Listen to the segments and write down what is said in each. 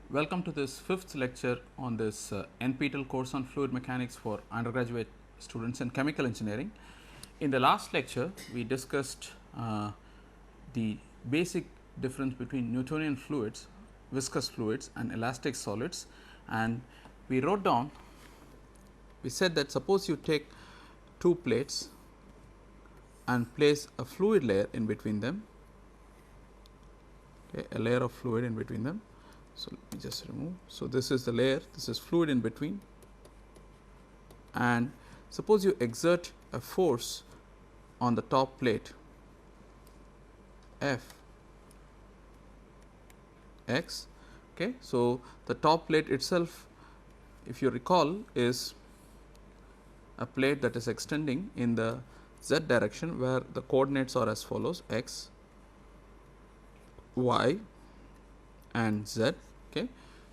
Welcome to this fifth lecture on this NPTEL course on fluid mechanics for undergraduate students in chemical engineering. In the last lecture, we discussed the basic difference between Newtonian fluids, viscous fluids and elastic solids, and we wrote down, we said that suppose you take two plates and place a fluid layer in between them, okay, a layer of fluid in between them. So, let me just remove. So, this is the layer, this is fluid in between, and suppose you exert a force on the top plate F x. Okay. So, the top plate itself, if you recall, is a plate that is extending in the z direction, where the coordinates are as follows: x, y and z. Okay.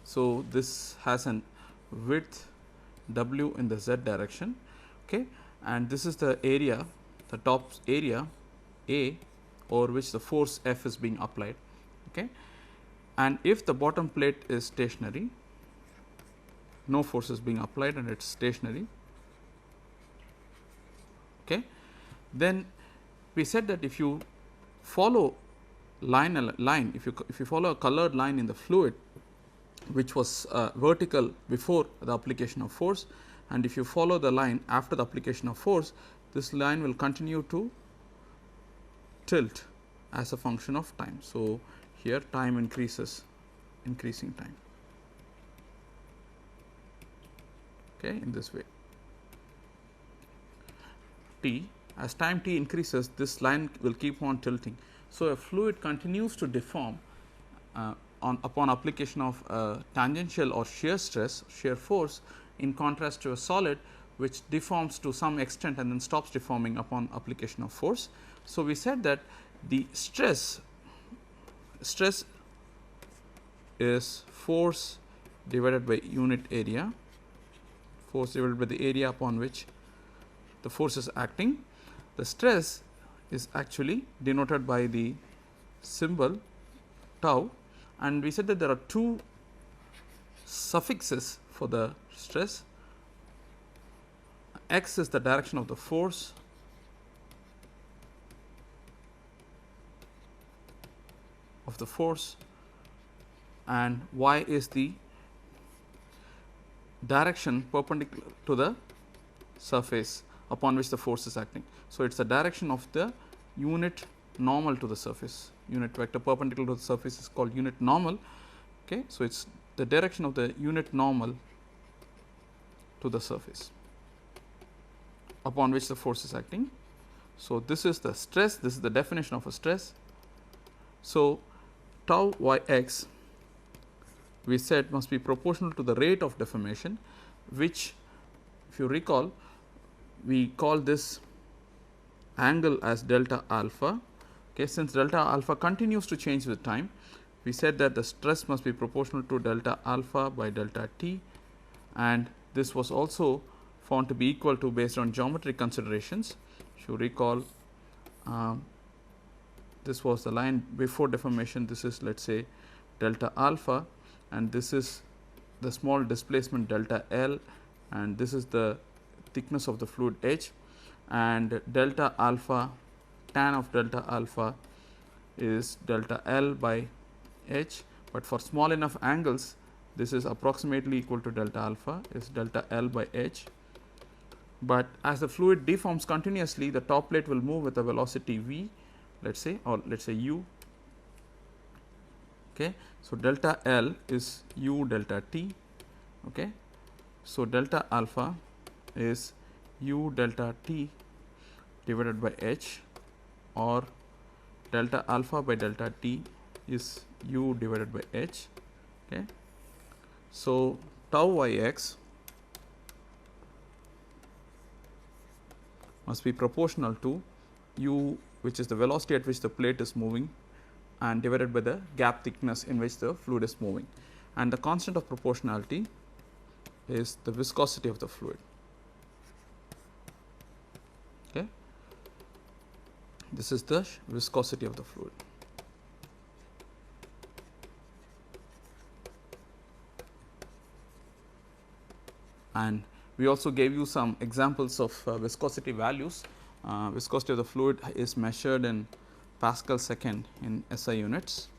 So, this has an width w in the z direction, okay, and this is the area, the top area A, over which the force F is being applied. Okay. And if the bottom plate is stationary, no force is being applied and it is stationary, okay, then we said that if you follow line, if you follow a colored line in the fluid which was vertical before the application of force, and if you follow the line after the application of force, this line will continue to tilt as a function of time. So, here time increases, increasing time, okay, in this way. T, as time t increases, this line will keep on tilting. So, a fluid continues to deform upon application of tangential or shear stress, shear force, in contrast to a solid which deforms to some extent and then stops deforming upon application of force. So, we said that the stress is force divided by unit area, force divided by the area upon which the force is acting. The stress is actually denoted by the symbol tau, and we said that there are two suffixes for the stress. X is the direction of the force, and y is the direction perpendicular to the surface upon which the force is acting. So, it is the direction of the unit normal to the surface, unit vector perpendicular to the surface is called unit normal. Okay. So, it is the direction of the unit normal to the surface upon which the force is acting. So, this is the stress, this is the definition of a stress. So, tau y x, we said, must be proportional to the rate of deformation, which, if you recall, we call this angle as delta alpha. Okay. Since delta alpha continues to change with time, we said that the stress must be proportional to delta alpha by delta t, and this was also found to be equal to, based on geometric considerations. If you recall, this was the line before deformation, this is, let us say, delta alpha, and this is the small displacement delta L, and this is the thickness of the fluid H, and delta alpha, tan of delta alpha is delta L by H, but for small enough angles this is approximately equal to delta alpha, is delta L by H. But as the fluid deforms continuously, the top plate will move with a velocity v, let us say, or let us say u. Okay. So, delta L is u delta t. Okay. So, delta alpha is u delta t divided by h, or delta alpha by delta t is u divided by h. Okay. So, tau y x must be proportional to u, which is the velocity at which the plate is moving, and divided by the gap thickness in which the fluid is moving, and the constant of proportionality is the viscosity of the fluid. Okay. This is the viscosity of the fluid. and we also gave you some examples of viscosity values. Viscosity of the fluid is measured in Pascal second in SI units,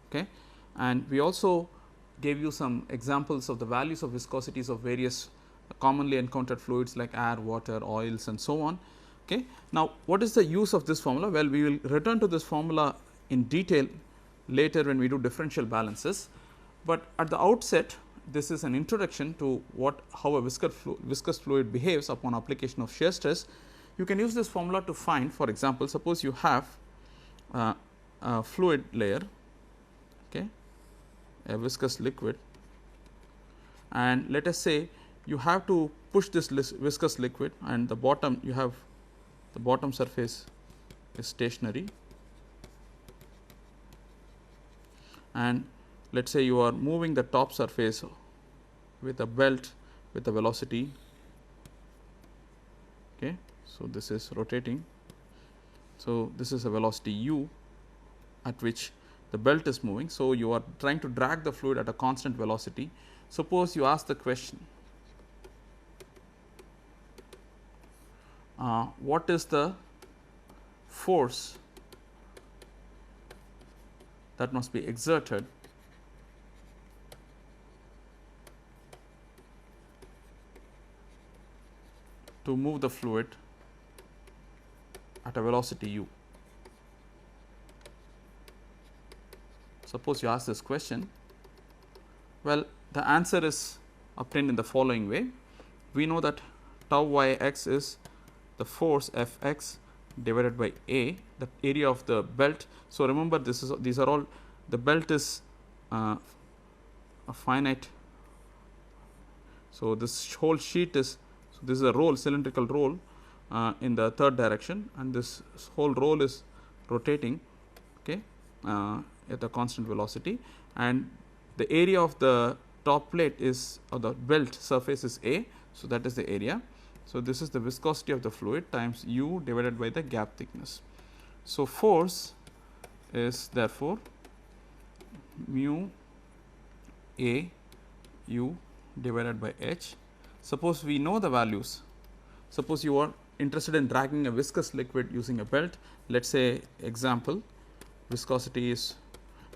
okay. And we also gave you some examples of the values of viscosities of various commonly encountered fluids like air, water, oils and so on. Okay. Now, what is the use of this formula? Well, we will return to this formula in detail later when we do differential balances, but at the outset this is an introduction to how a viscous fluid behaves upon application of shear stress. You can use this formula to find, for example, suppose you have a fluid layer, okay, a viscous liquid, and let us say you have to push this viscous liquid, and the bottom you have the bottom surface is stationary, and let us say you are moving the top surface with a belt with a velocity, okay. So, this is rotating. So, this is a velocity u at which the belt is moving. So, you are trying to drag the fluid at a constant velocity. Suppose you ask the question, what is the force that must be exerted to move the fluid at a velocity u. Suppose you ask this question, well, the answer is obtained in the following way. We know that tau y x is the force F x divided by A, the area of the belt. So, remember these are all, the belt is a finite. So, this whole sheet is, so this is a roll, cylindrical roll in the third direction, and this whole roll is rotating, okay, at a constant velocity, and the area of the top plate is, or the belt surface is A. So, that is the area. So, this is the viscosity of the fluid times u divided by the gap thickness. So, force is therefore mu A u divided by h. Suppose we know the values. Suppose you are interested in dragging a viscous liquid using a belt. Let us say example, viscosity is,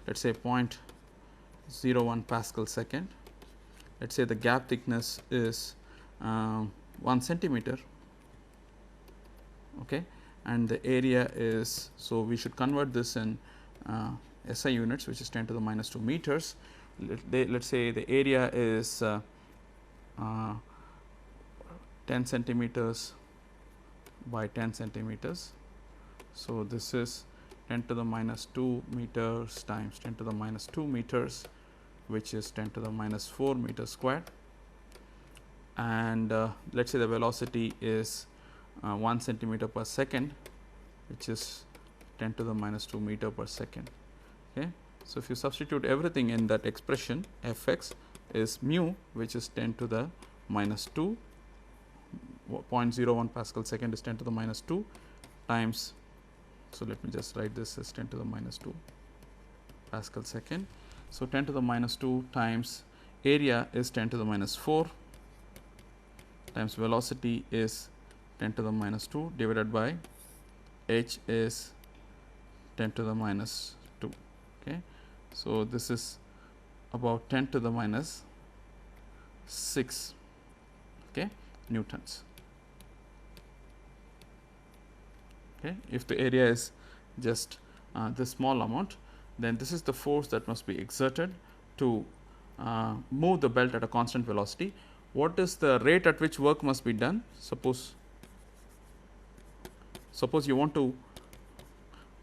let us say 0.01 Pascal second. Let us say the gap thickness is 1 centimeter, okay, and the area is, so we should convert this in SI units, which is 10 to the minus 2 meters. Let us say the area is 10 centimeters by 10 centimeters. So, this is 10 to the minus 2 meters times 10 to the minus 2 meters, which is 10 to the minus 4 meters squared, and let us say the velocity is 1 centimeter per second, which is 10 to the minus 2 meter per second. Okay. So, if you substitute everything in that expression, f x is mu, which is 10 to the minus 2, 0.01 Pascal second is 10 to the minus 2 times, so let me just write this as 10 to the minus 2 Pascal second. So, 10 to the minus 2 times area is 10 to the minus 4 times velocity is 10 to the minus 2 divided by h is 10 to the minus 2. Okay. So, this is about 10 to the minus 6, okay, newtons. Okay. If the area is just this small amount, then this is the force that must be exerted to move the belt at a constant velocity. What is the rate at which work must be done? Suppose you want to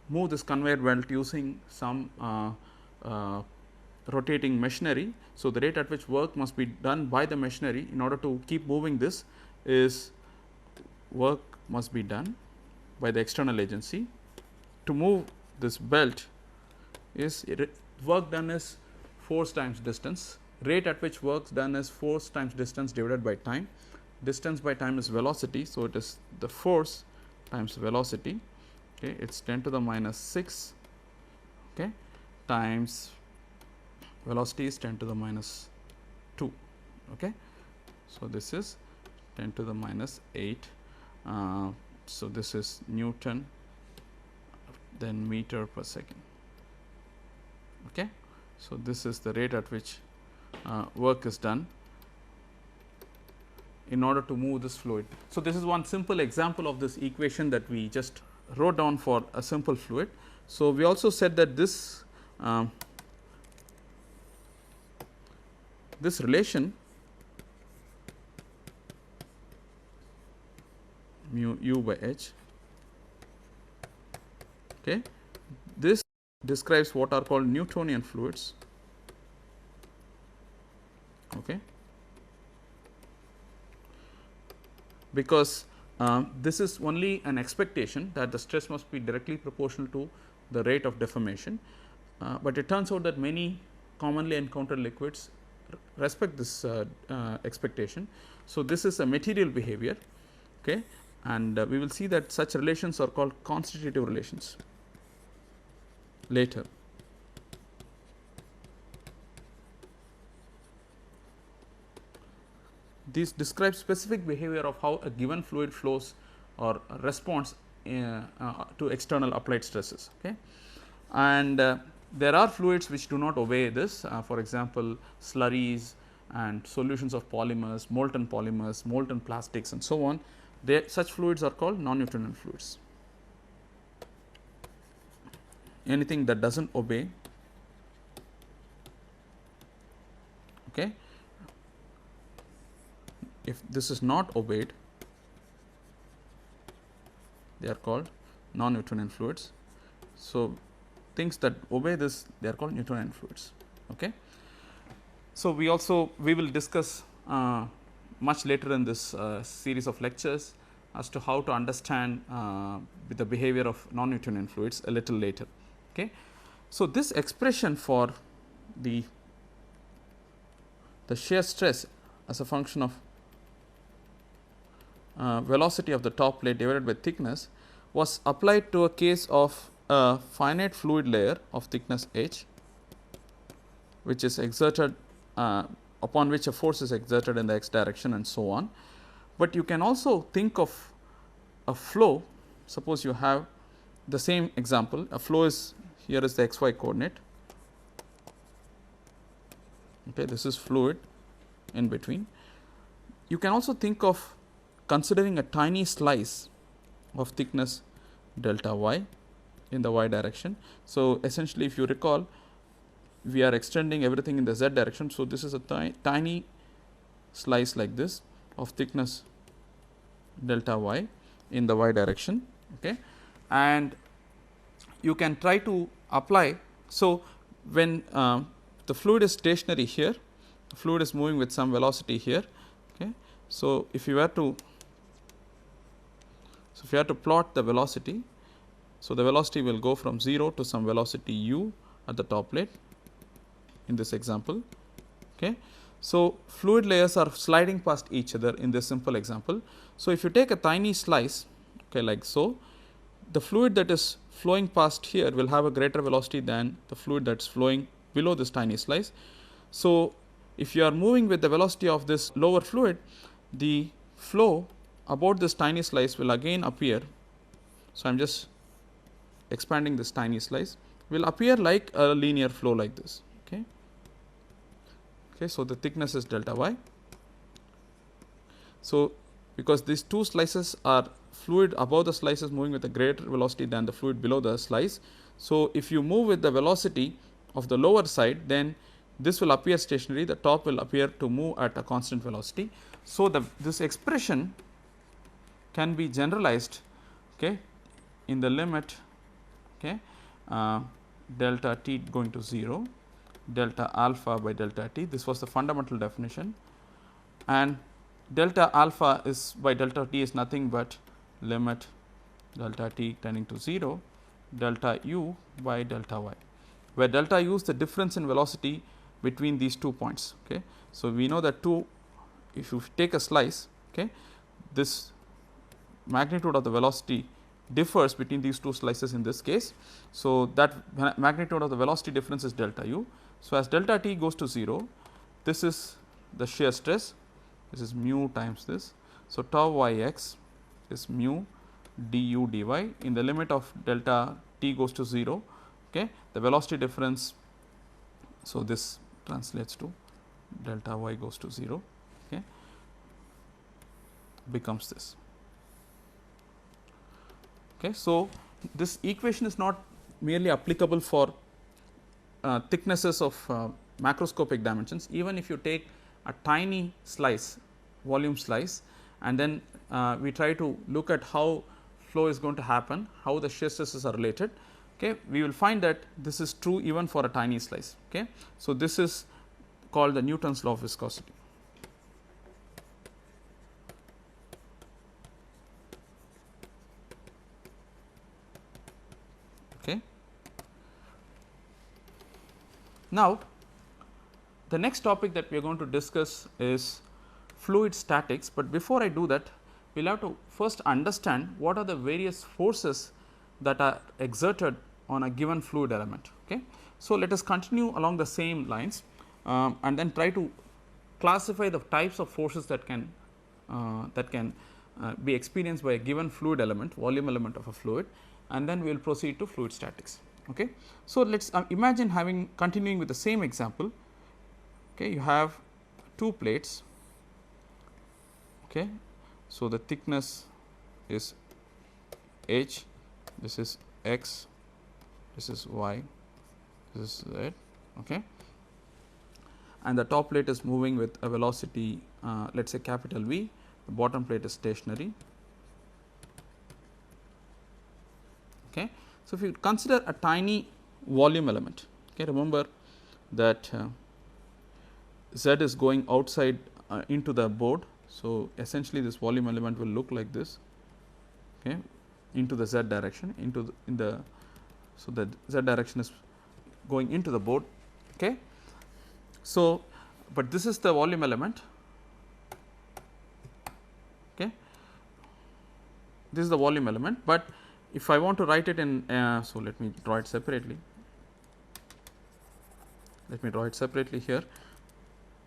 move this conveyor belt using some rotating machinery. So, the rate at which work must be done by the machinery in order to keep moving this is, work must be done by the external agency. To move this belt is, work done is force times distance, rate at which work done is force times distance divided by time. Distance by time is velocity. So, it is the force times velocity, okay, it is 10 to the minus 6, okay, times velocity is 10 to the minus 2. Okay. So, this is 10 to the minus 8. So, this is Newton, then meter per second. Okay. So, this is the rate at which work is done in order to move this fluid. So, this is one simple example of this equation that we just wrote down for a simple fluid. So, we also said that this this relation mu u by h, okay, this describes what are called Newtonian fluids. Okay. Because this is only an expectation that the stress must be directly proportional to the rate of deformation, but it turns out that many commonly encountered liquids respect this expectation. So, this is a material behavior, okay, and we will see that such relations are called constitutive relations later. These describe specific behavior of how a given fluid flows or responds to external applied stresses. Okay. And there are fluids which do not obey this, for example, slurries and solutions of polymers, molten plastics and so on. Such fluids are called non-Newtonian fluids. Anything that does not obey, okay, if this is not obeyed, they are called non-Newtonian fluids. So, things that obey this, they are called Newtonian fluids. Okay. So, we will discuss much later in this series of lectures as to how to understand the behavior of non-Newtonian fluids a little later. Okay. So, this expression for the shear stress as a function of velocity of the top plate divided by thickness was applied to a case of a finite fluid layer of thickness h, which is exerted upon which a force is exerted in the x direction and so on. But you can also think of a flow. Suppose you have the same example, a flow is here is the xy coordinate, okay, this is fluid in between. You can also think of considering a tiny slice of thickness delta y in the y direction. So, essentially if you recall, we are extending everything in the z direction. So, this is a tiny slice like this of thickness delta y in the y direction, okay, and you can try to apply. So, when the fluid is stationary here, the fluid is moving with some velocity here, okay. So, if you were to plot the velocity, so the velocity will go from 0 to some velocity u at the top plate in this example. Okay. So, fluid layers are sliding past each other in this simple example. So, if you take a tiny slice, okay, like so, the fluid that is flowing past here will have a greater velocity than the fluid that is flowing below this tiny slice. So, if you are moving with the velocity of this lower fluid, the flow about this tiny slice will again appear. So, I am just expanding this tiny slice, will appear like a linear flow like this. Okay. Okay, so, the thickness is delta y. So, because these two slices are fluid above the slice is moving with a greater velocity than the fluid below the slice. So, if you move with the velocity of the lower side, then this will appear stationary, the top will appear to move at a constant velocity. So, this expression can be generalized, okay, in the limit, okay, delta t going to 0, delta alpha by delta t. This was the fundamental definition, and delta alpha is by delta t is nothing but limit delta t tending to 0, delta u by delta y, where delta u is the difference in velocity between these 2 points. Okay. So, we know that if you take a slice, okay, this magnitude of the velocity differs between these two slices in this case. So, that magnitude of the velocity difference is delta u. So, as delta t goes to 0, this is the shear stress, this is mu times this. So, tau y x is mu du dy in the limit of delta t goes to 0. Okay. The velocity difference, so this translates to delta y goes to 0, okay, becomes this. Okay. So, this equation is not merely applicable for thicknesses of macroscopic dimensions. Even if you take a tiny slice, volume slice, and then we try to look at how flow is going to happen, how the shear stresses are related, okay, we will find that this is true even for a tiny slice. Okay. So, this is called the Newton's law of viscosity. Okay. Now, the next topic that we are going to discuss is fluid statics, but before I do that, we will have to first understand what are the various forces that are exerted on a given fluid element. Okay. So, let us continue along the same lines and then try to classify the types of forces that can be experienced by a given fluid element, volume element of a fluid, and then we will proceed to fluid statics. Okay. So, let us imagine continuing with the same example. Okay, you have two plates. Okay. So, the thickness is h, this is x, this is y, this is z. Okay. And the top plate is moving with a velocity let us say capital V, the bottom plate is stationary. Okay. So, if you consider a tiny volume element, okay, remember that Z is going outside into the board. So, essentially this volume element will look like this, okay, into the Z direction, into the so the Z direction is going into the board. Okay. So, but this is the volume element. Okay. This is the volume element, but if I want to write it in, so let me draw it separately. Let me draw it separately here.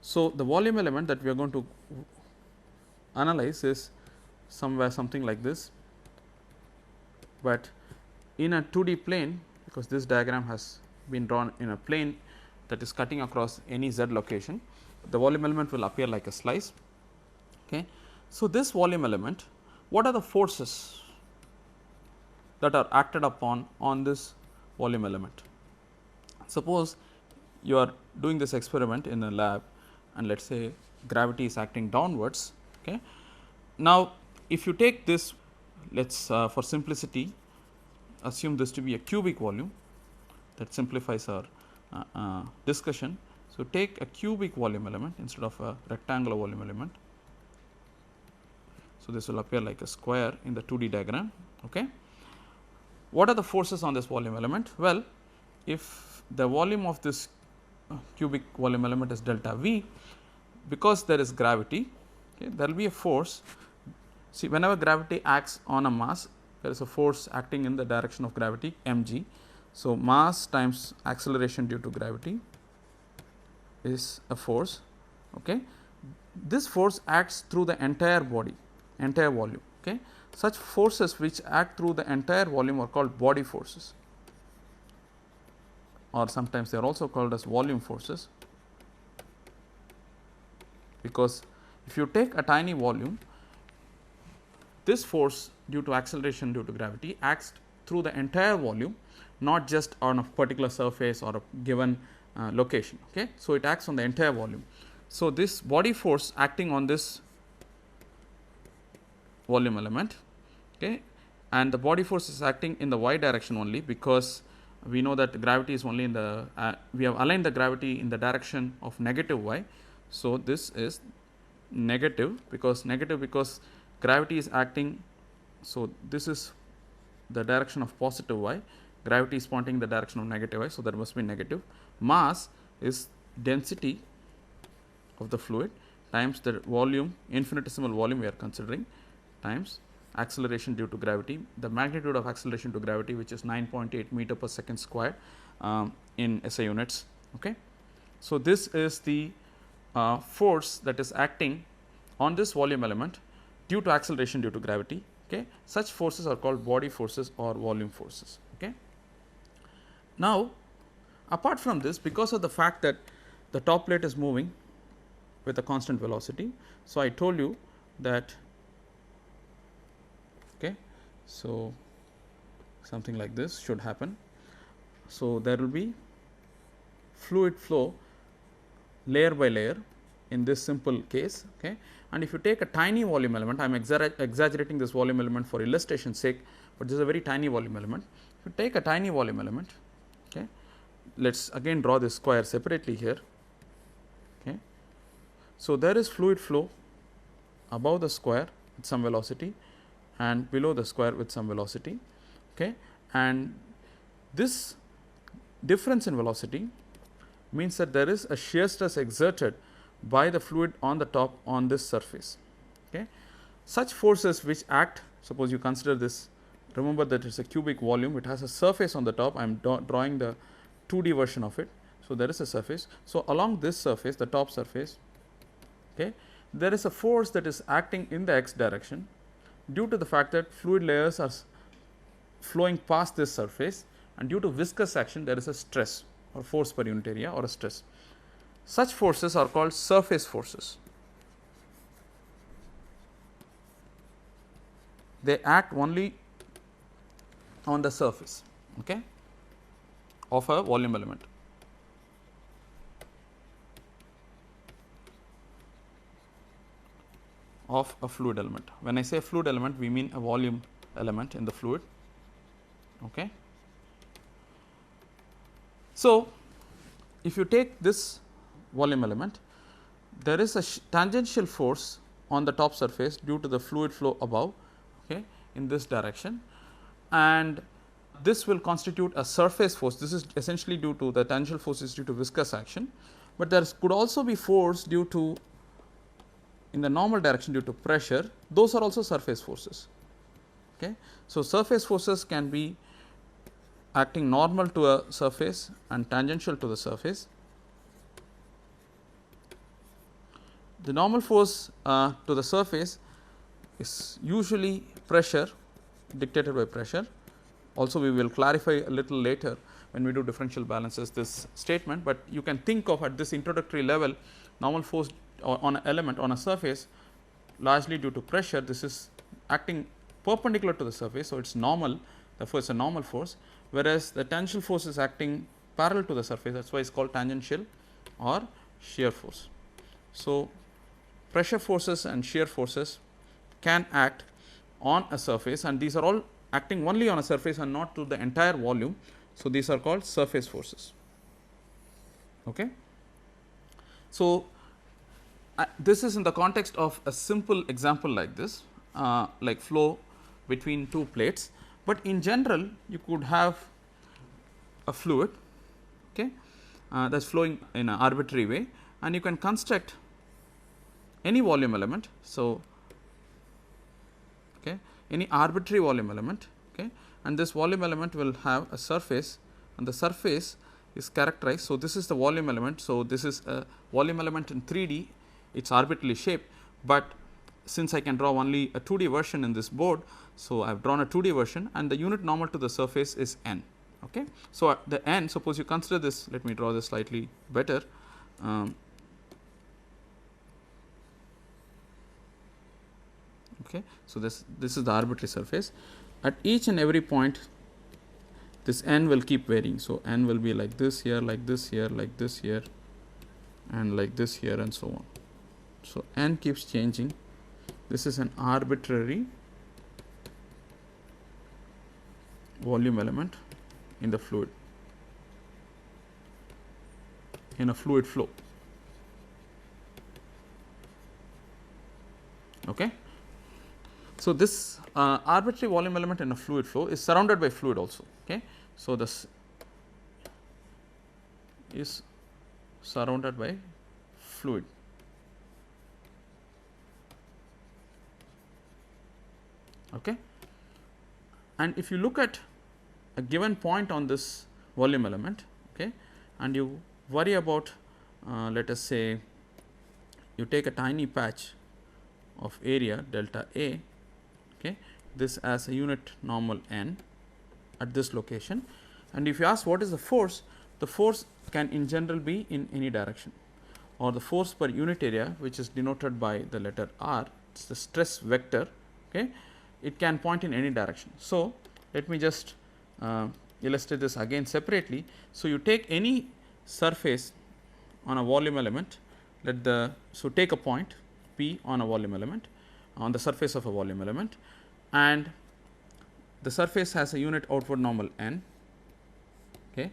So, the volume element that we are going to analyze is something like this, but in a 2D plane, because this diagram has been drawn in a plane that is cutting across any Z location, the volume element will appear like a slice. Okay. So, this volume element, what are the forces that are acted upon on this volume element? Suppose you are doing this experiment in a lab and let us say gravity is acting downwards. Okay. Now, if you take this, let us for simplicity assume this to be a cubic volume, that simplifies our discussion. So, take a cubic volume element instead of a rectangular volume element. So, this will appear like a square in the 2D diagram. Okay. What are the forces on this volume element? Well, if the volume of this cubic volume element is delta V, because there is gravity, okay, there will be a force. See, whenever gravity acts on a mass, there is a force acting in the direction of gravity mg. So, mass times acceleration due to gravity is a force. Okay. This force acts through the entire body, entire volume. Okay. Such forces which act through the entire volume are called body forces, or sometimes they are also called as volume forces, because if you take a tiny volume, this force due to acceleration due to gravity acts through the entire volume, not just on a particular surface or a given location. Okay. So, it acts on the entire volume. So, this body force acting on this volume element, okay, and the body force is acting in the y direction only, because we know that gravity is only in the we have aligned the gravity in the direction of negative y. So, this is negative because gravity is acting. So, this is the direction of positive y, gravity is pointing in the direction of negative y. So, there must be negative. Mass is density of the fluid times the volume, infinitesimal volume we are considering, times acceleration due to gravity, the magnitude of acceleration to gravity, which is 9.8 meter per second square in SI units. Okay. So, this is the force that is acting on this volume element due to acceleration due to gravity. Okay. Such forces are called body forces or volume forces. Okay. Now, apart from this, because of the fact that the top plate is moving with a constant velocity, so I told you that, okay, so something like this should happen. So, there will be fluid flow layer by layer in this simple case. Okay. And if you take a tiny volume element, I am exaggerating this volume element for illustration's sake, but this is a very tiny volume element. If you take a tiny volume element, okay, let us again draw this square separately here. Okay. So, there is fluid flow above the square with some velocity and below the square with some velocity. Okay. And this difference in velocity means that there is a shear stress exerted by the fluid on the top on this surface. Okay. Such forces which act, suppose you consider this, remember that it is a cubic volume, it has a surface on the top, I am drawing the 2D version of it. So, there is a surface. So, along this surface, the top surface, okay, there is a force that is acting in the x direction due to the fact that fluid layers are flowing past this surface, and due to viscous action there is a stress or force per unit area or a stress. Such forces are called surface forces. They act only on the surface, okay, of a volume element. Of a fluid element. When I say fluid element, we mean a volume element in the fluid. Okay. So, if you take this volume element, there is a tangential force on the top surface due to the fluid flow above, okay, in this direction, and this will constitute a surface force. This is essentially due to the tangential force is due to viscous action, but there could also be force due to in the normal direction due to pressure. Those are also surface forces. Okay. So, surface forces can be acting normal to a surface and tangential to the surface. The normal force to the surface is usually pressure, dictated by pressure. Also, we will clarify a little later when we do differential balances this statement, but you can think of at this introductory level normal force on an element on a surface largely due to pressure. This is acting perpendicular to the surface. So, it is normal, therefore, it is a normal force, whereas the tangential force is acting parallel to the surface, that is why it is called tangential or shear force. So, pressure forces and shear forces can act on a surface, and these are all acting only on a surface and not to the entire volume. So, these are called surface forces. Okay. So, this is in the context of a simple example like this, like flow between two plates, but in general you could have a fluid, okay, that is flowing in an arbitrary way, and you can construct any volume element. So, okay, any arbitrary volume element, okay, and this volume element will have a surface, and the surface is characterized. So, this is the volume element. So, this is a volume element in 3D, it is arbitrarily shaped, but since I can draw only a 2D version in this board. So, I have drawn a 2D version and the unit normal to the surface is n. Okay. So, at the n, suppose you consider this, let me draw this slightly better. Okay. So, this is the arbitrary surface. At each and every point this n will keep varying. So, n will be like this here, like this here, like this here, and like this here, and so on. So, n keeps changing. This is an arbitrary volume element in the fluid, in a fluid flow. Okay. So, this arbitrary volume element in a fluid flow is surrounded by fluid also. Okay. So, this is surrounded by fluid. Okay. And if you look at a given point on this volume element, okay, and you worry about let us say you take a tiny patch of area delta A, okay, this as a unit normal n at this location. And if you ask what is the force can in general be in any direction, or the force per unit area, which is denoted by the letter R, it is the stress vector, okay, it can point in any direction. So, let me just illustrate this again separately. So, you take any surface on a volume element, take a point P on a volume element, on the surface of a volume element, and the surface has a unit outward normal n, okay,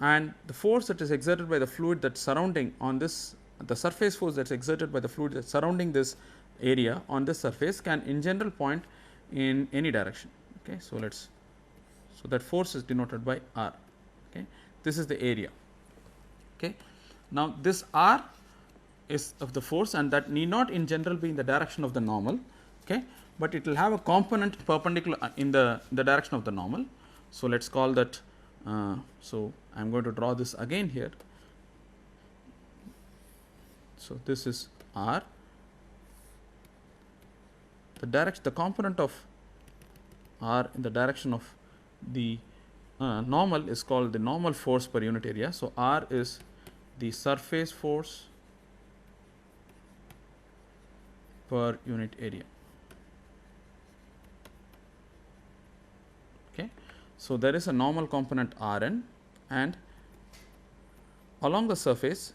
and the force that is exerted by the fluid that surrounding on this, the surface force that is exerted by the fluid that surrounding this area on this surface can in general point in any direction. Okay. So, that force is denoted by R. Okay. This is the area. Okay. Now, this R is of the force, and that need not in general be in the direction of the normal, okay, but it will have a component perpendicular in the direction of the normal. So, let us call that. So, I am going to draw this again here. So, this is R. The component of R in the direction of the normal is called the normal force per unit area. So, R is the surface force per unit area. Okay. So, there is a normal component Rn, and along the surface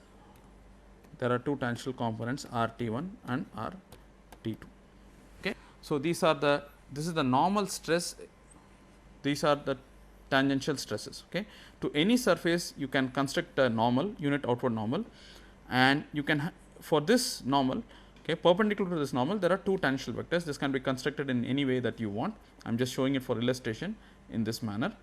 there are two tangential components RT1 and RT2. Okay. So, this is the normal stress, these are the tangential stresses. Okay. To any surface you can construct a normal, unit outward normal, and you can for this normal, okay, perpendicular to this normal, there are two tangential vectors. This can be constructed in any way that you want. I am just showing it for illustration in this manner.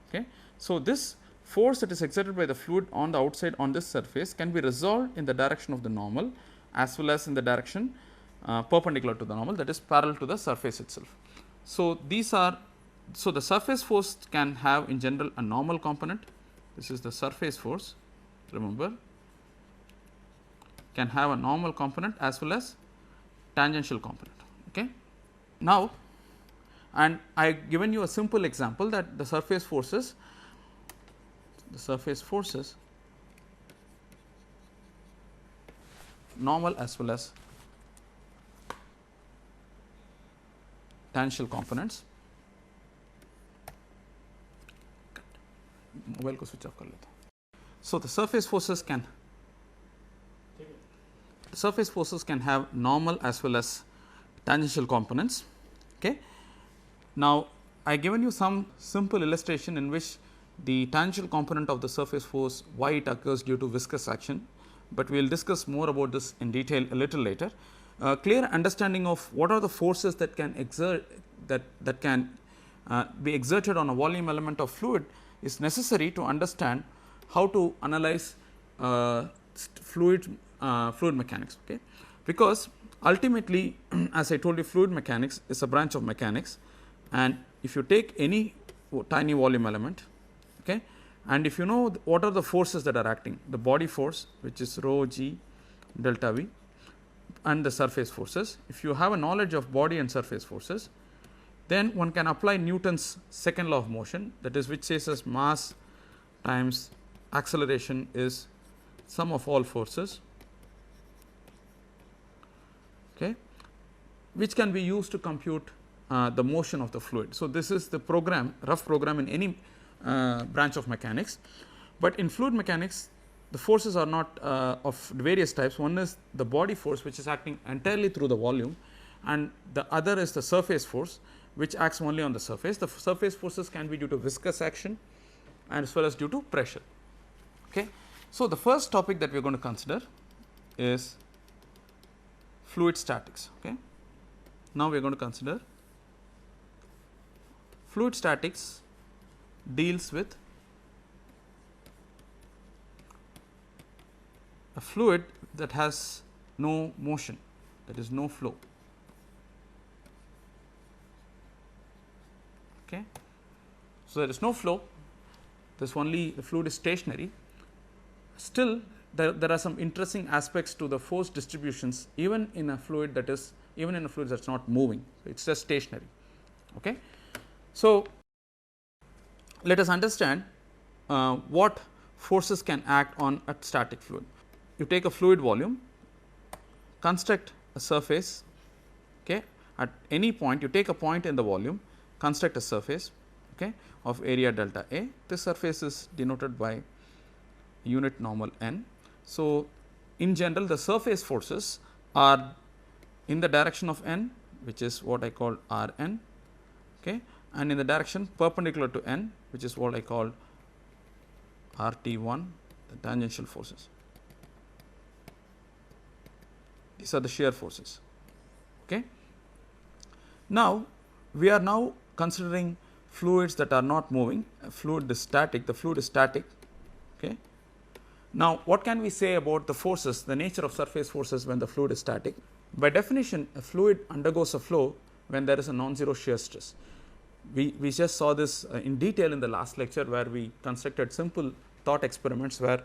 Okay. So, this force that is exerted by the fluid on the outside on this surface can be resolved in the direction of the normal as well as in the direction perpendicular to the normal, that is parallel to the surface itself. So, the surface force can have in general a normal component. This is the surface force, remember, can have a normal component as well as tangential component. Okay. Now, and I have given you a simple example that the surface forces normal as well as tangential components. Mobile को switch off कर लेता हूँ. So, the surface forces can have normal as well as tangential components. Okay. Now, I have given you some simple illustration in which the tangential component of the surface force, why it occurs due to viscous action, but we will discuss more about this in detail a little later. Clear understanding of what are the forces that can be exerted on a volume element of fluid is necessary to understand how to analyze fluid mechanics. Okay. Because ultimately, as I told you, fluid mechanics is a branch of mechanics, and if you take any tiny volume element, okay, and if you know what are the forces that are acting, the body force, which is rho g delta v, and the surface forces, if you have a knowledge of body and surface forces, then one can apply Newton's second law of motion, that is, which says as mass times acceleration is sum of all forces, okay, which can be used to compute the motion of the fluid. So, this is the program, rough program in any branch of mechanics, but in fluid mechanics the forces are not of various types. One is the body force, which is acting entirely through the volume, and the other is the surface force, which acts only on the surface. The surface forces can be due to viscous action and as well as due to pressure. Okay. So, the first topic that we are going to consider is fluid statics. Okay. Now, we are going to consider fluid statics deals with a fluid that has no motion, that is no flow. Okay. So, there is no flow, there is only the fluid is stationary. Still there are some interesting aspects to the force distributions even in a fluid that is even in a fluid that is not moving, it is just stationary. Okay. So, let us understand what forces can act on a static fluid. You take a fluid volume, construct a surface, okay. At any point you take a point in the volume, construct a surface, okay, of area delta A. This surface is denoted by unit normal n. So, in general the surface forces are in the direction of n, which is what I call R n, okay, and in the direction perpendicular to n, which is what I call R T 1, the tangential forces. These are the shear forces. Okay. Now, we are now considering fluids that are not moving. A fluid is static, the fluid is static. Okay. Now, what can we say about the forces, the nature of surface forces when the fluid is static? By definition, a fluid undergoes a flow when there is a non-zero shear stress. We just saw this in detail in the last lecture, where we constructed simple thought experiments where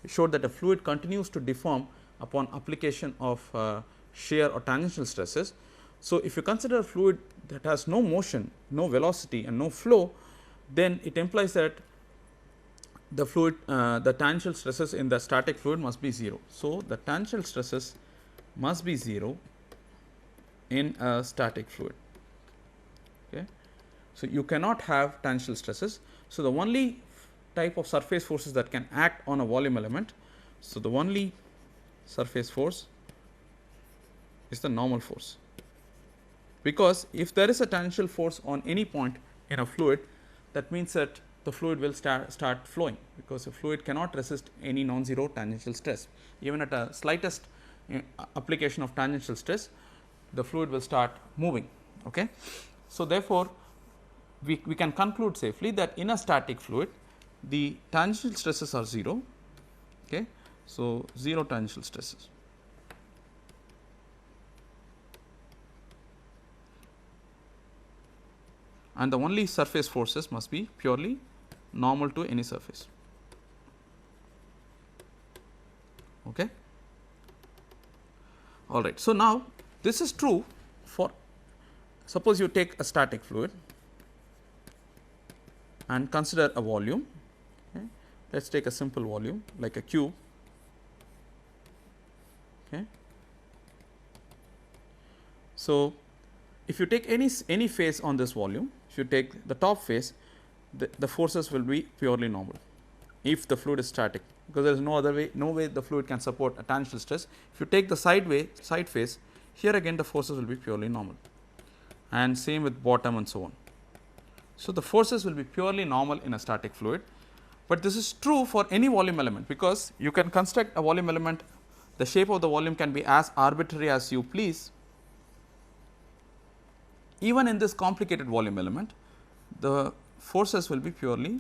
we showed that a fluid continues to deform upon application of shear or tangential stresses. So, if you consider a fluid that has no motion, no velocity and no flow, then it implies that the fluid, the tangential stresses in the static fluid must be 0. So, the tangential stresses must be 0 in a static fluid. Okay. So, you cannot have tangential stresses. So, the only type of surface forces that can act on a volume element, so the only surface force is the normal force, because if there is a tangential force on any point in a fluid, that means that the fluid will start flowing, because a fluid cannot resist any non-zero tangential stress. Even at a slightest application of tangential stress, the fluid will start moving. Okay. So, therefore, we can conclude safely that in a static fluid the tangential stresses are 0. Okay. So, 0 tangential stresses. And the only surface forces must be purely normal to any surface. Okay. All right. So, now this is true for, suppose you take a static fluid and consider a volume. Okay. Let us take a simple volume like a cube. Okay. So, if you take any face on this volume, if you take the top face, the forces will be purely normal if the fluid is static, because there is no way the fluid can support a tangential stress. If you take the side face, here again the forces will be purely normal, and same with bottom and so on. So, the forces will be purely normal in a static fluid, but this is true for any volume element, because you can construct a volume element, the shape of the volume can be as arbitrary as you please. Even in this complicated volume element, the forces will be purely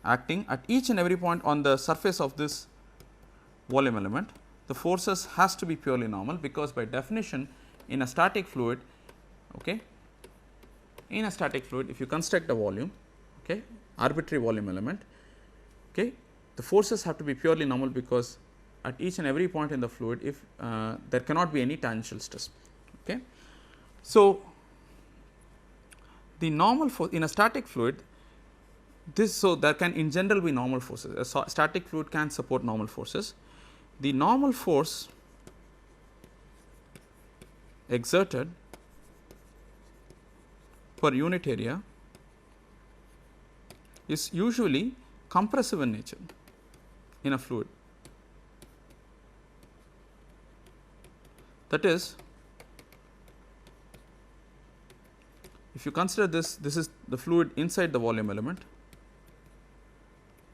acting at each and every point on the surface of this volume element. The forces has to be purely normal, because by definition in a static fluid, okay, in a static fluid if you construct a volume, okay, arbitrary volume element, okay, the forces have to be purely normal, because at each and every point in the fluid, if there cannot be any tangential stress. Okay. So, the normal force in a static fluid, so there can in general be normal forces. A static fluid can support normal forces. The normal force exerted per unit area is usually compressive in nature in a fluid. That is, if you consider this is the fluid inside the volume element,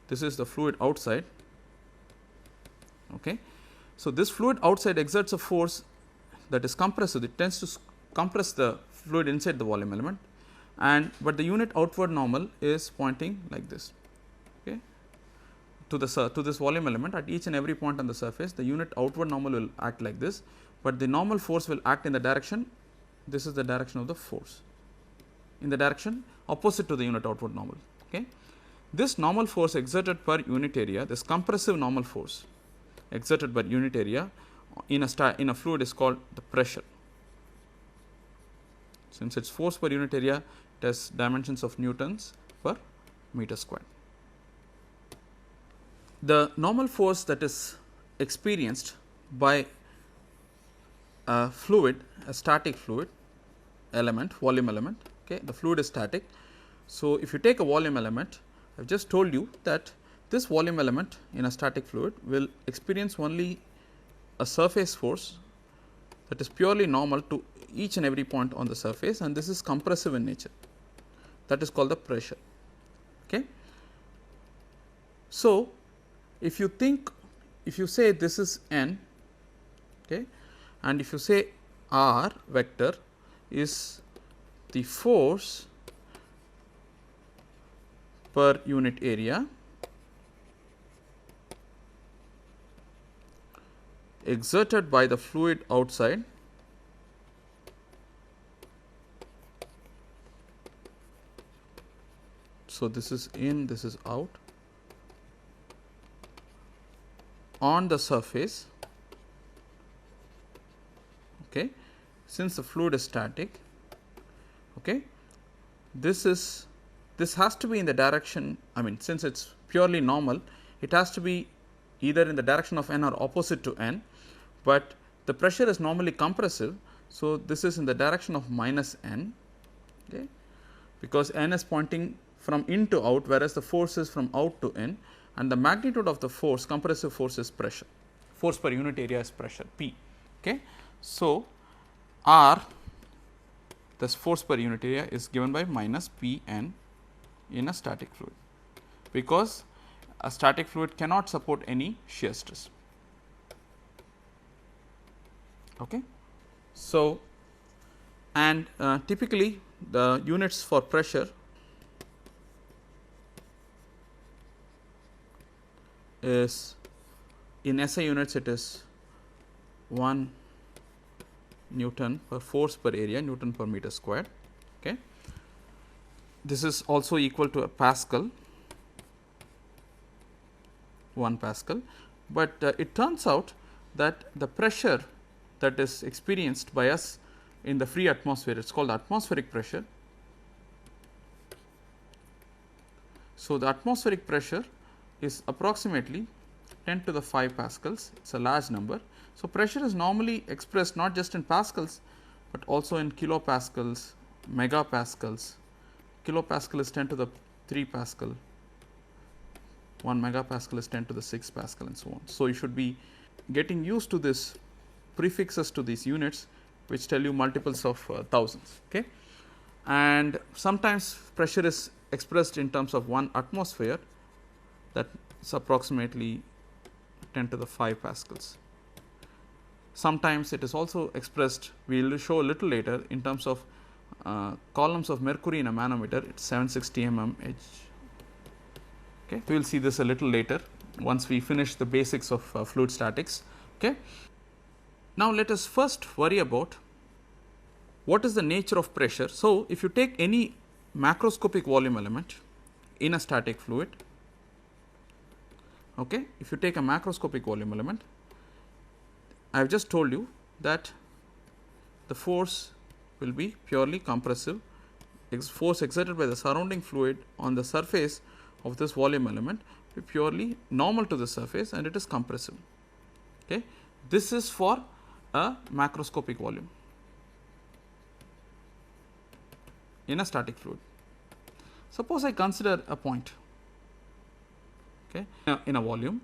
this is the fluid outside. Okay. So, this fluid outside exerts a force that is compressive, it tends to compress the fluid inside the volume element, and but the unit outward normal is pointing like this, okay, to this volume element. At each and every point on the surface, the unit outward normal will act like this, but the normal force will act in the direction, this is the direction of the force, in the direction opposite to the unit outward normal. Okay. This normal force exerted per unit area, this compressive normal force exerted per unit area in a fluid is called the pressure. Since its force per unit area, it has dimensions of newtons per meter squared. The normal force that is experienced by a fluid, a static fluid element, volume element, okay, the fluid is static. So, if you take a volume element, I have just told you that this volume element in a static fluid will experience only a surface force that is purely normal to each and every point on the surface, and this is compressive in nature, that is called the pressure. Okay. So, if you think, if you say this is n, okay, and if you say r vector is the force per unit area exerted by the fluid outside so this is in, this is out on the surface, okay, since the fluid is static, okay, this has to be in the direction, I mean since it is purely normal, it has to be either in the direction of n or opposite to n, but the pressure is normally compressive. So, this is in the direction of minus n, okay, because n is pointing from in to out, whereas the force is from out to in, and the magnitude of the force, compressive force, is pressure, force per unit area is pressure P. Okay. So, R, this force per unit area is given by minus P n in a static fluid, because a static fluid cannot support any shear stress. Okay. So, and typically the units for pressure is in SI units, it is 1 Newton per force per area, Newton per meter squared. Okay. This is also equal to a Pascal, 1 Pascal, but it turns out that the pressure that is experienced by us in the free atmosphere, it is called atmospheric pressure. So, the atmospheric pressure is approximately 10 to the 5 pascals, it is a large number. So, pressure is normally expressed not just in pascals, but also in kilopascals, megapascals. Kilopascal is 10 to the 3 pascal, 1 megapascal is 10 to the 6 pascal, and so on. So, you should be getting used to this prefixes to these units, which tell you multiples of thousands. Okay. And sometimes pressure is expressed in terms of 1 atmosphere, that is approximately 10 to the 5 pascals. Sometimes it is also expressed, we will show a little later, in terms of columns of mercury in a manometer, it is 760 mmHg. Okay. We will see this a little later once we finish the basics of fluid statics. Okay. Now, let us first worry about what is the nature of pressure. So, if you take any macroscopic volume element in a static fluid, okay, if you take a macroscopic volume element, I have just told you that the force will be purely compressive, force exerted by the surrounding fluid on the surface of this volume element will be purely normal to the surface, and it is compressive. Okay. This is for a macroscopic volume in a static fluid. Suppose I consider a point, okay, in a volume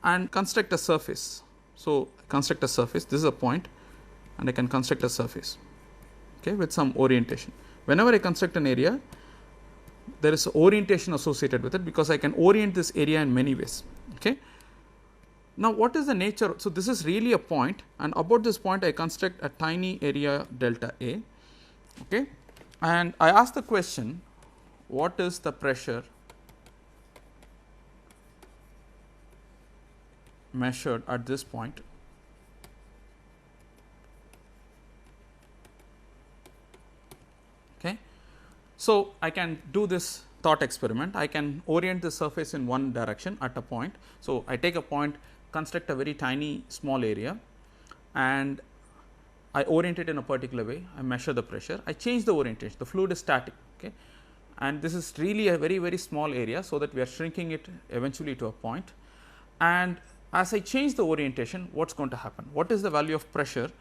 and construct a surface. So, construct a surface, this is a point, and I can construct a surface, okay, with some orientation. Whenever I construct an area, there is orientation associated with it, because I can orient this area in many ways. Okay. Now, what is the nature? So, this is really a point, and about this point I construct a tiny area delta A, okay, and I ask the question, what is the pressure measured at this point? Okay. So, I can do this thought experiment. I can orient the surface in one direction at a point. So, I take a point, construct a very tiny small area, and I orient it in a particular way, I measure the pressure, I change the orientation, the fluid is static, okay, and this is really a very, very small area. So, that we are shrinking it eventually to a point, and as I change the orientation, what is going to happen? What is the value of pressure?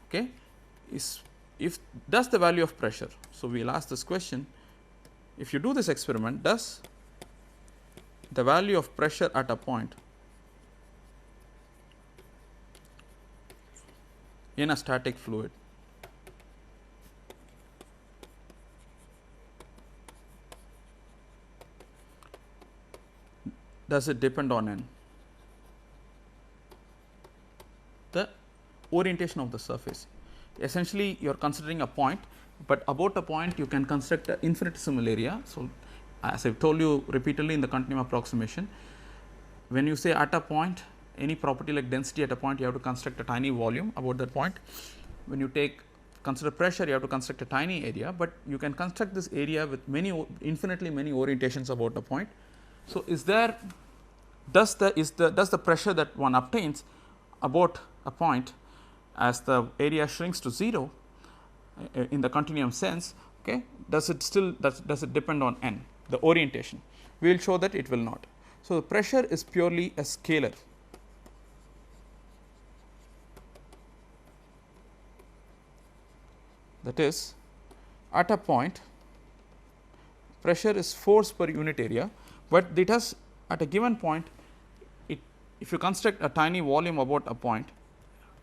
Okay, is if does the value of pressure. So, we will ask this question, if you do this experiment, does the value of pressure at a point in a static fluid does it depend on n? The orientation of the surface. Essentially, you are considering a point, but about a point you can construct an infinitesimal area. So, as I have told you repeatedly in the continuum approximation, when you say at a point, any property like density at a point, you have to construct a tiny volume about that point. When you consider pressure, you have to construct a tiny area, but you can construct this area with infinitely many orientations about a point. So, does the pressure that one obtains about a point as the area shrinks to 0 in the continuum sense, okay, does it depend on n, the orientation? We will show that it will not. So, the pressure is purely a scalar. That is, at a point pressure is force per unit area, but it has at a given point, if you construct a tiny volume about a point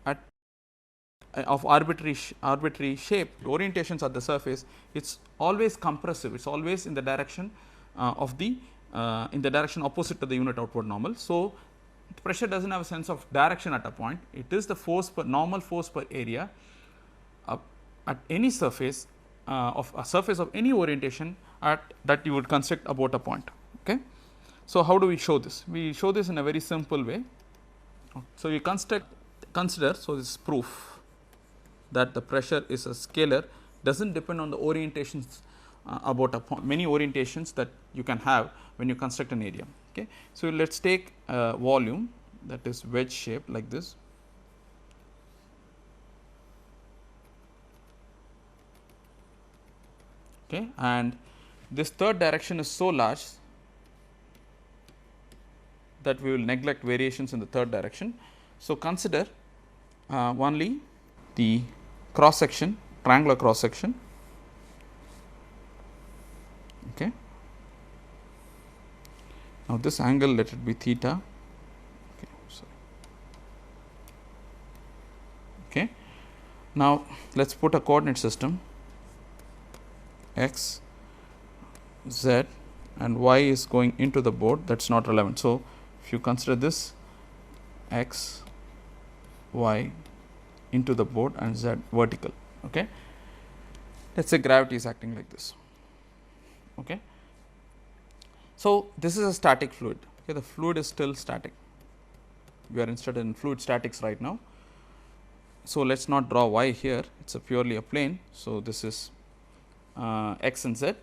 at of arbitrary shape, orientations at the surface, it is always compressive, it is always in the direction in the direction opposite to the unit outward normal. So, pressure does not have a sense of direction at a point, it is the normal force per area at any surface of a surface of any orientation that you would construct about a point. Okay. So, how do we show this? We show this in a very simple way. So, we consider, so this is proof that the pressure is a scalar, does not depend on the orientations about a point, many orientations that you can have when you construct an area. Okay. So, let us take a volume that is wedge shaped like this. Okay. And this third direction is so large that we will neglect variations in the third direction. So, consider only the cross section, triangular cross section. Okay. Now, this angle, let it be theta. Okay, sorry. Okay. Now, let us put a coordinate system x, z and y is going into the board, that is not relevant. So, if you consider this x, y into the board and z vertical. Okay. Let us say gravity is acting like this. Okay. So, this is a static fluid. Okay. The fluid is still static. We are interested in fluid statics right now. So, let us not draw y here, it is purely a plane. So, this is x and z.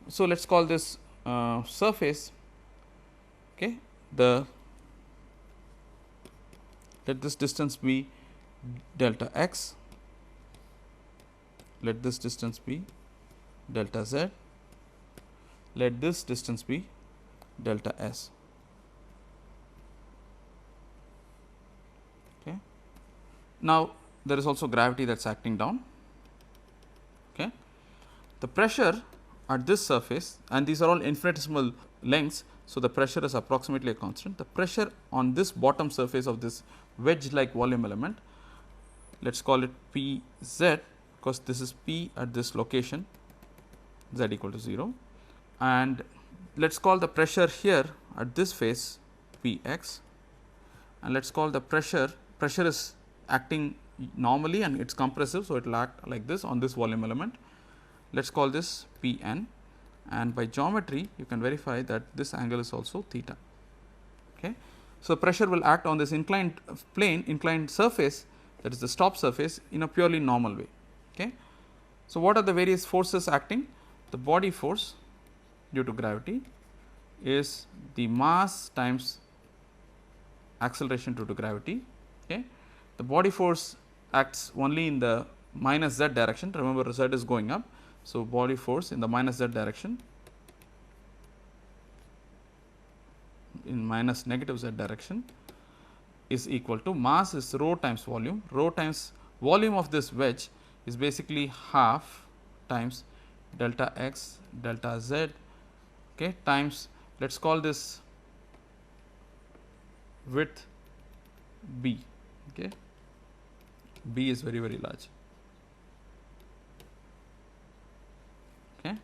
So, let us call this surface. Okay. Let this distance be delta x, let this distance be delta z, let this distance be delta s. Okay. Now, there is also gravity that is acting down. Okay. The pressure at this surface, and these are all infinitesimal lengths. So, the pressure is approximately a constant. The pressure on this bottom surface of this wedge like volume element, let us call it P z, because this is P at this location z equal to 0, and let us call the pressure here at this face P x, and let us call the pressure is acting normally and it is compressive. So, it will act like this on this volume element. Let us call this P n, and by geometry you can verify that this angle is also theta. Okay. So, pressure will act on this inclined plane, inclined surface, that is the stop surface, in a purely normal way. Okay. So, what are the various forces acting? The body force due to gravity is the mass times acceleration due to gravity. Okay. The body force acts only in the minus z direction. Remember, z is going up. So, body force in the minus z direction, in minus negative z direction, is equal to mass is rho times volume. Rho times volume of this wedge is basically half times delta x delta z, okay, times, let us call this width b. Okay. B is very large. Okay.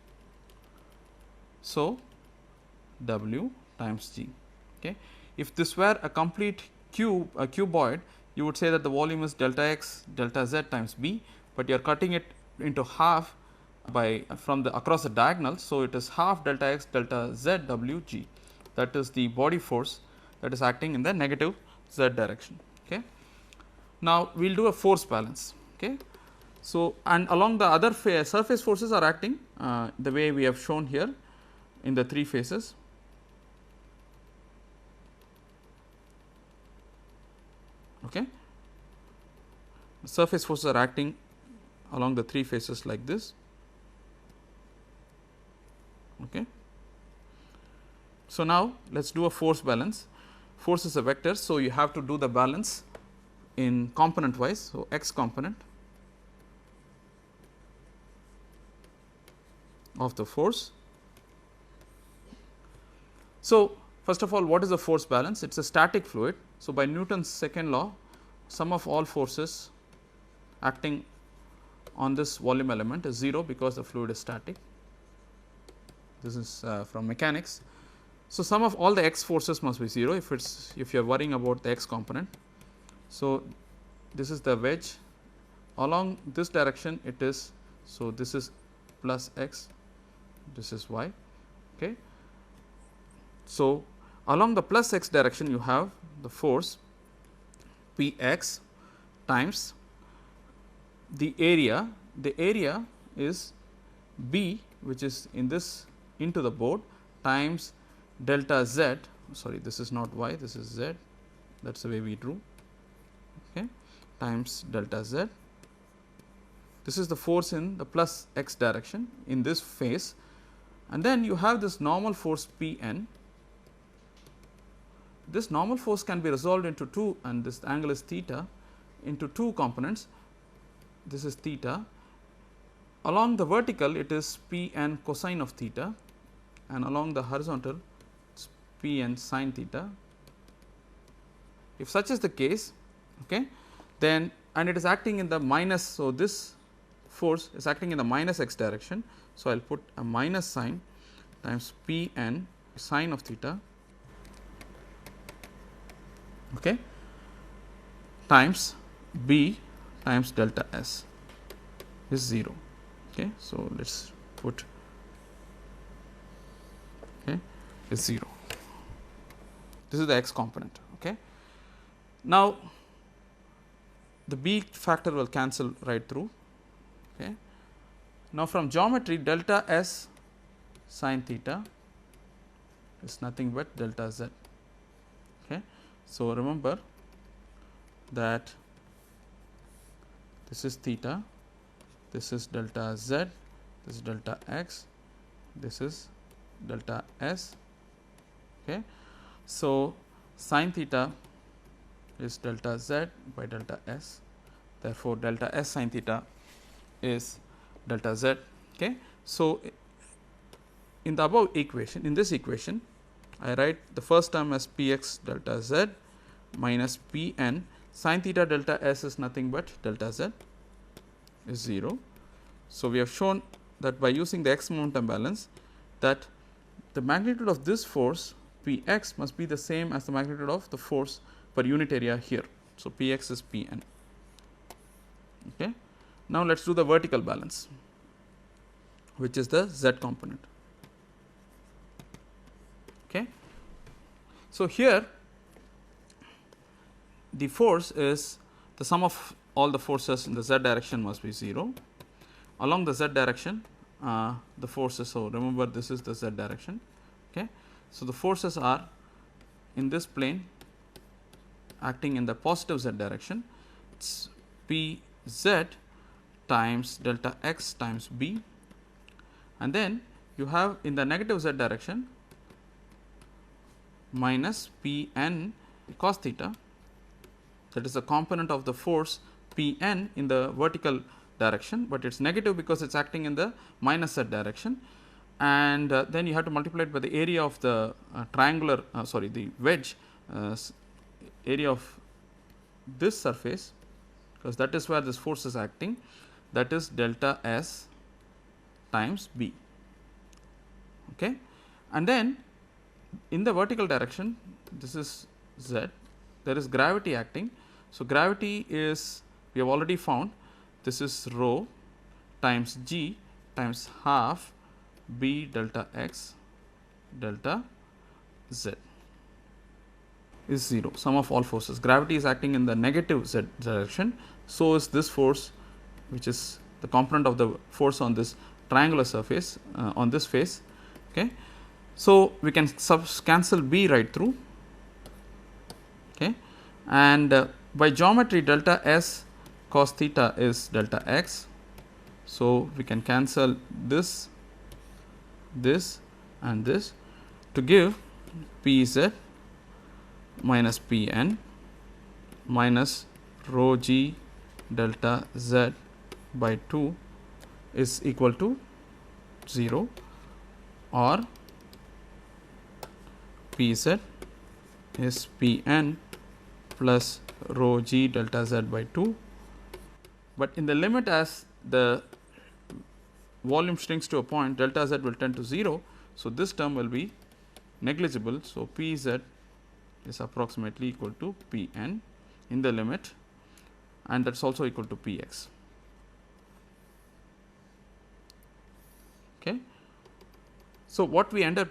So, W times G. Okay. If this were a complete cube, a cuboid, you would say that the volume is delta x delta z times B, but you are cutting it into half by from the across the diagonal. So, it is half delta x delta z W G, that is the body force that is acting in the negative z direction. Okay. Now, we will do a force balance. Okay. So, and along the other surface forces are acting the way we have shown here in the three phases. Okay. The surface forces are acting along the three faces like this. Okay. So, now let us do a force balance. Force is a vector. So, you have to do the balance in component wise. So, x component of the force. So, first of all, what is the force balance? It is a static fluid. So, by Newton's second law, sum of all forces acting on this volume element is 0 because the fluid is static. This is from mechanics. So, sum of all the x forces must be 0 if you are worrying about the x component. So, this is the wedge along this direction it is. So, this is plus x, this is y. Okay. So, along the plus x direction you have the force P x times the area is B, which is in this into the board, times delta z, sorry, this is not y, this is z, that is the way we drew, okay, times delta z. This is the force in the plus x direction in this phase, and then you have this normal force P n. This normal force can be resolved into two, and this angle is theta, into two components. This is theta. Along the vertical it is P n cosine of theta, and along the horizontal it is P n sin theta. If such is the case, okay, then and it is acting in the minus. So, this force is acting in the minus x direction. So, I will put a minus sign times P n sin of theta, okay, times B times delta s is 0. Okay. So, let us put, okay, is 0. This is the x component. Okay. Now, the B factor will cancel right through. Okay. Now, from geometry, delta s sin theta is nothing but delta z. Okay. So, remember that this is theta, this is delta z, this is delta x, this is delta s. Okay. So, sin theta is delta z by delta s. Therefore, delta s sin theta is delta z. Okay. So, in the above equation, in this equation, I write the first term as P x delta z minus P n sin theta delta s is nothing but delta z is 0. So, we have shown that by using the x momentum balance, that the magnitude of this force P x must be the same as the magnitude of the force per unit area here. So, P x is P n. Okay. Now, let us do the vertical balance, which is the z component. Okay. So, here the force is the sum of all the forces in the z direction must be 0. Along the z direction the forces, so remember this is the z direction. Okay. So, the forces are in this plane acting in the positive z direction. It's P z times delta x times b, and then you have in the negative z direction minus P n cos theta, that is the component of the force P n in the vertical direction, but it is negative because it is acting in the minus z direction, and then you have to multiply it by the area of the triangular the wedge area of this surface, because that is where this force is acting, that is delta S times B. Okay. And then in the vertical direction, this is Z, there is gravity acting. So, gravity is, we have already found, this is rho times G times half B delta x delta Z is 0, sum of all forces. Gravity is acting in the negative Z direction, so is this force, which is the component of the force on this triangular surface on this face. Okay. So, we can cancel B right through, okay, and by geometry delta S cos theta is delta x. So, we can cancel this, this and this to give P z minus P n minus rho g delta z by 2 is equal to 0, or P z is P n plus rho g delta z by 2, but in the limit as the volume shrinks to a point, delta z will tend to 0. So, this term will be negligible. So, P z is approximately equal to P n in the limit, and that is also equal to P x. Okay. So, what we end up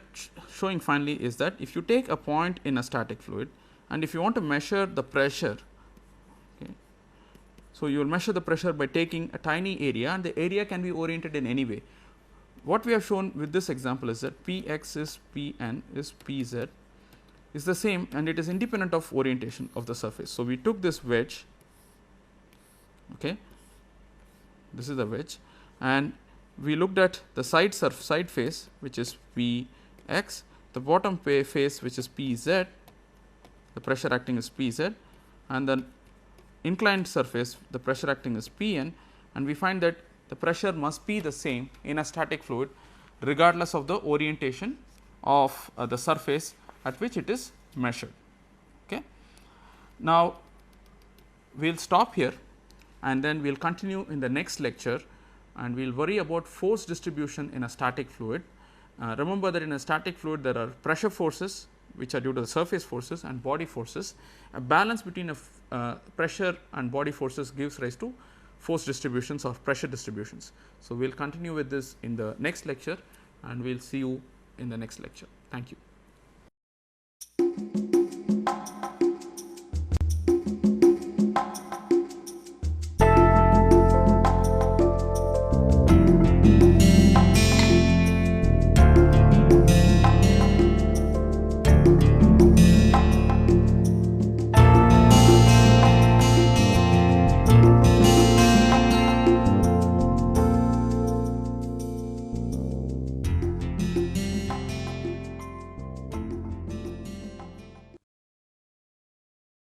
showing finally is that if you take a point in a static fluid and if you want to measure the pressure, okay, so you will measure the pressure by taking a tiny area, and the area can be oriented in any way. What we have shown with this example is that P x is P n is P z is the same, and it is independent of orientation of the surface. So, we took this wedge, okay, this is the wedge, and we looked at the side face, which is P x, the bottom face, which is P z, the pressure acting is P z, and the inclined surface, the pressure acting is P n, and we find that the pressure must be the same in a static fluid regardless of the orientation of the surface at which it is measured. Okay. Now, we will stop here, and then we will continue in the next lecture, and we will worry about force distribution in a static fluid. Remember that in a static fluid there are pressure forces which are due to the surface forces and body forces. A balance between pressure and body forces gives rise to force distributions or pressure distributions. So, we will continue with this in the next lecture, and we will see you in the next lecture. Thank you.